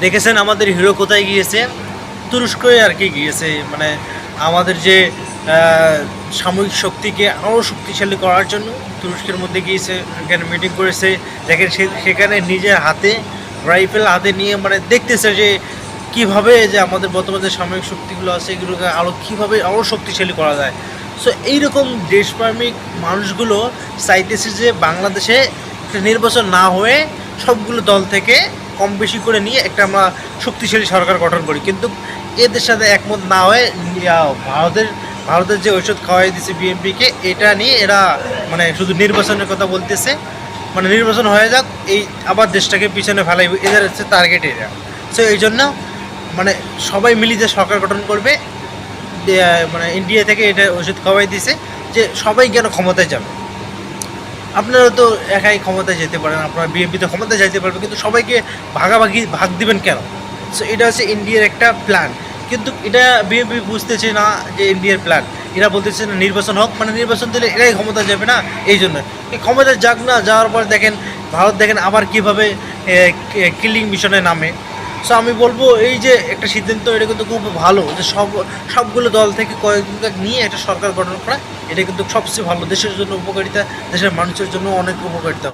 দেখেছেন আমাদের হিরো কোথায় গিয়েছে? তুরস্কে আর কি গিয়েছে। মানে আমাদের যে সামরিক শক্তিকে আরও শক্তিশালী করার জন্য তুরস্কের মধ্যে গিয়েছে, এখানে মিটিং করেছে। দেখেন সেখানে নিজের হাতে রাইফেল হাতে নিয়ে মানে দেখতেছে যে কীভাবে যে আমাদের বর্তমানে যে সামরিক শক্তিগুলো আছে এগুলোকে আরও কীভাবে আরও শক্তিশালী করা যায়। সো এইরকম দেশপ্রেমিক মানুষগুলো চাইতেছে যে বাংলাদেশে একটা নির্বাচন না হয়ে সবগুলো দল থেকে কম বেশি করে নিয়ে একটা আমরা শক্তিশালী সরকার গঠন করি, কিন্তু এদের সাথে একমত না হয়ে ভারতের ভারতের যে ঔষধ খাওয়াই দিচ্ছে বিএনপিকে, এটা নিয়ে এরা মানে শুধু নির্বাচনের কথা বলতেছে। মানে নির্বাচন হয়ে যাক, এই আবার দেশটাকে পিছনে ফেলাই, এদের হচ্ছে টার্গেট এরা। সো এই জন্য মানে সবাই মিলে যে সরকার গঠন করবে, মানে ইন্ডিয়া থেকে এটা ওষুধ খাওয়াই দিছে যে সবাই কেন ক্ষমতায় যাবে। আপনারা তো একাই ক্ষমতায় যেতে পারেন, আপনারা বিএনপিতে ক্ষমতায় যেতে পারবে, কিন্তু সবাইকে ভাগ দিবেন কেন? সো এটা হচ্ছে ইন্ডিয়ার একটা প্ল্যান, কিন্তু এটা বিএনপি বুঝতেছে না যে ইন্ডিয়ার প্ল্যান। এরা বলতেছে না নির্বাচন হোক, মানে নির্বাচন দিলে এরাই ক্ষমতা যাবে না, এই জন্য এই ক্ষমতায় যাক না, যাওয়ার পর দেখেন ভারত দেখেন আবার কীভাবে কিলিং মিশনে নামে। সো আমি বলবো এই যে একটা সিদ্ধান্ত, এটা কিন্তু খুব ভালো যে সবগুলো দল থেকে কয়েকজনকে নিয়ে একটা সরকার গঠন করা, এটা কিন্তু সবচেয়ে ভালো, দেশের জন্য উপকারিতা, দেশের মানুষের জন্য অনেক উপকারিতা।